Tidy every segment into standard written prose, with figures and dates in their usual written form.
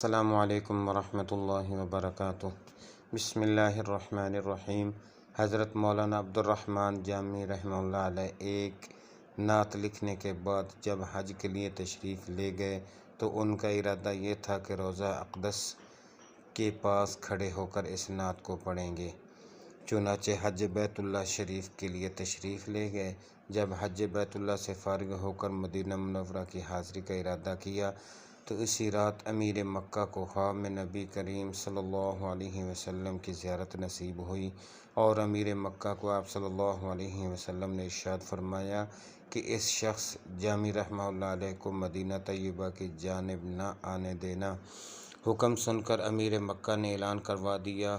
السلام علیکم ورحمۃ اللہ وبرکاتہ۔ بسم اللہ الرحمن الرحیم۔ حضرت مولانا عبدالرحمن جامی رحمہ اللہ علیہ ایک نعت لکھنے کے بعد جب حج کے لیے تشریف لے گئے تو ان کا ارادہ یہ تھا کہ روضہ اقدس کے پاس کھڑے ہو کر اس نعت کو پڑھیں گے۔ چنانچہ حج بیت اللہ شریف کے لیے تشریف لے گئے۔ جب حج بیت اللہ سے فارغ ہو کر مدینہ منورہ کی حاضری کا ارادہ کیا تو اسی رات امیر مکہ کو خواب میں نبی کریم صلی اللہ علیہ وسلم کی زیارت نصیب ہوئی اور امیر مکہ کو آپ صلی اللہ علیہ وسلم نے ارشاد فرمایا کہ اس شخص جامی رحمہ اللہ علیہ کو مدینہ طیبہ کی جانب نہ آنے دینا۔ حکم سن کر امیر مکہ نے اعلان کروا دیا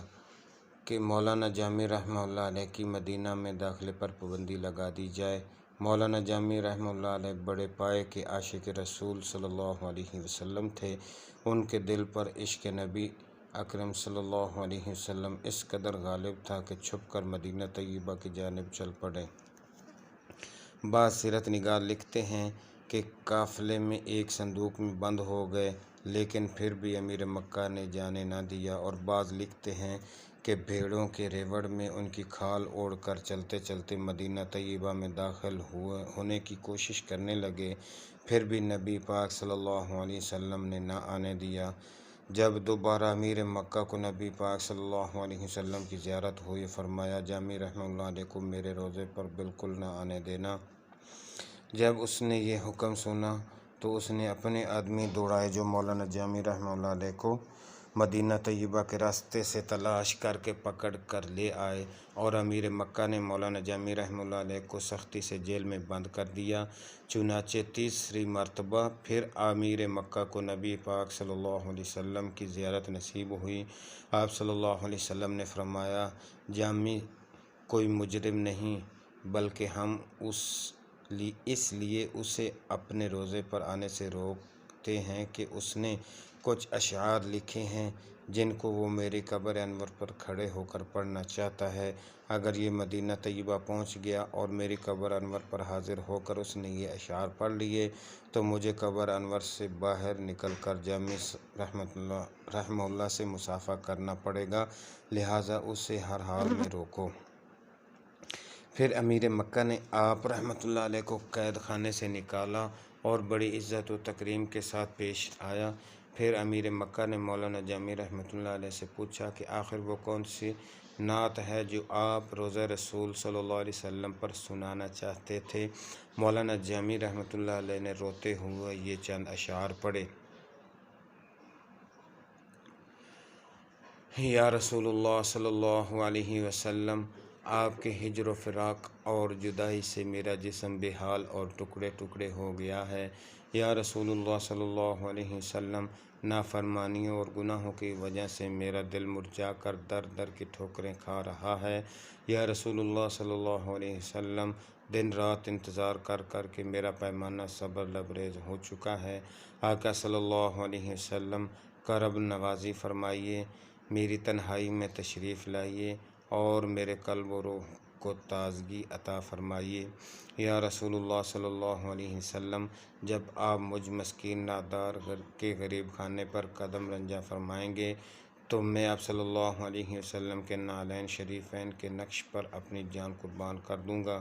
کہ مولانا جامی رحمہ اللہ علیہ کی مدینہ میں داخلے پر پابندی لگا دی جائے۔ مولانا جامی رحمہ اللہ علیہ بڑے پائے کے عاشق رسول صلی اللہ علیہ وسلم تھے۔ ان کے دل پر عشق نبی اکرم صلی اللہ علیہ وسلم اس قدر غالب تھا کہ چھپ کر مدینہ طیبہ کی جانب چل پڑے۔ بعض سیرت نگار لکھتے ہیں کہ قافلے میں ایک صندوق میں بند ہو گئے لیکن پھر بھی امیر مکہ نے جانے نہ دیا، اور بعض لکھتے ہیں کہ بھیڑوں کے ریوڑ میں ان کی کھال اوڑھ کر چلتے چلتے مدینہ طیبہ میں داخل ہونے کی کوشش کرنے لگے، پھر بھی نبی پاک صلی اللہ علیہ وسلم نے نہ آنے دیا۔ جب دوبارہ امیر مکہ کو نبی پاک صلی اللہ علیہ وسلم کی زیارت ہوئی، فرمایا جامی رحمہ اللہ علیہ کو میرے روضے پر بالکل نہ آنے دینا۔ جب اس نے یہ حکم سنا تو اس نے اپنے آدمی دوڑائے جو مولانا جامی رحمہ اللہ علیہ کو مدینہ طیبہ کے راستے سے تلاش کر کے پکڑ کر لے آئے، اور امیر مکہ نے مولانا جامی رحمہ اللہ علیہ کو سختی سے جیل میں بند کر دیا۔ چنانچہ تیسری مرتبہ پھر امیر مکہ کو نبی پاک صلی اللہ علیہ وسلم کی زیارت نصیب ہوئی۔ آپ صلی اللہ علیہ وسلم نے فرمایا، جامی کوئی مجرم نہیں بلکہ ہم اس لیے اسے اپنے روضے پر آنے سے روکتے ہیں کہ اس نے کچھ اشعار لکھے ہیں جن کو وہ میری قبر انور پر کھڑے ہو کر پڑھنا چاہتا ہے۔ اگر یہ مدینہ طیبہ پہنچ گیا اور میری قبر انور پر حاضر ہو کر اس نے یہ اشعار پڑھ لیے تو مجھے قبر انور سے باہر نکل کر جامی رحمہ اللہ سے مصافحہ کرنا پڑے گا، لہٰذا اسے ہر حال میں روکو۔ پھر امیر مکہ نے آپ رحمۃ اللہ علیہ کو قید خانے سے نکالا اور بڑی عزت و تکریم کے ساتھ پیش آیا۔ پھر امیر مکہ نے مولانا جامی رحمۃ اللہ علیہ سے پوچھا کہ آخر وہ کون سی نعت ہے جو آپ روضہ رسول صلی اللہ علیہ وسلم پر سنانا چاہتے تھے۔ مولانا جامی رحمۃ اللہ علیہ نے روتے ہوئے یہ چند اشعار پڑھے۔ یا رسول اللہ صلی اللہ علیہ وسلم، آپ کے ہجر و فراق اور جدائی سے میرا جسم بے حال اور ٹکڑے ٹکڑے ہو گیا ہے۔ یا رسول اللہ صلی اللہ علیہ وسلم، نافرمانیوں اور گناہوں کی وجہ سے میرا دل مرجھا کر در در کی ٹھوکریں کھا رہا ہے۔ یا رسول اللہ صلی اللہ علیہ وسلم، دن رات انتظار کر کر کے میرا پیمانہ صبر لبریز ہو چکا ہے۔ آقا صلی اللہ علیہ وسلم، کرب نوازی فرمائیے، میری تنہائی میں تشریف لائیے اور میرے قلب و روح کو تازگی عطا فرمائیے۔ یا رسول اللہ صلی اللہ علیہ وسلم، جب آپ مجھ مسکین نادار کے غریب خانے پر قدم رنجہ فرمائیں گے تو میں آپ صلی اللہ علیہ وسلم کے نعلین شریفین کے نقش پر اپنی جان قربان کر دوں گا۔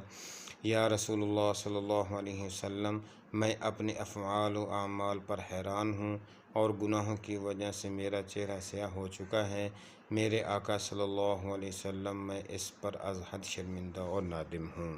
یا رسول اللہ صلی اللہ علیہ وسلم، میں اپنے افعال و اعمال پر حیران ہوں اور گناہوں کی وجہ سے میرا چہرہ سیاہ ہو چکا ہے۔ میرے آقا صلی اللہ علیہ وسلم، میں اس پر از حد شرمندہ اور نادم ہوں۔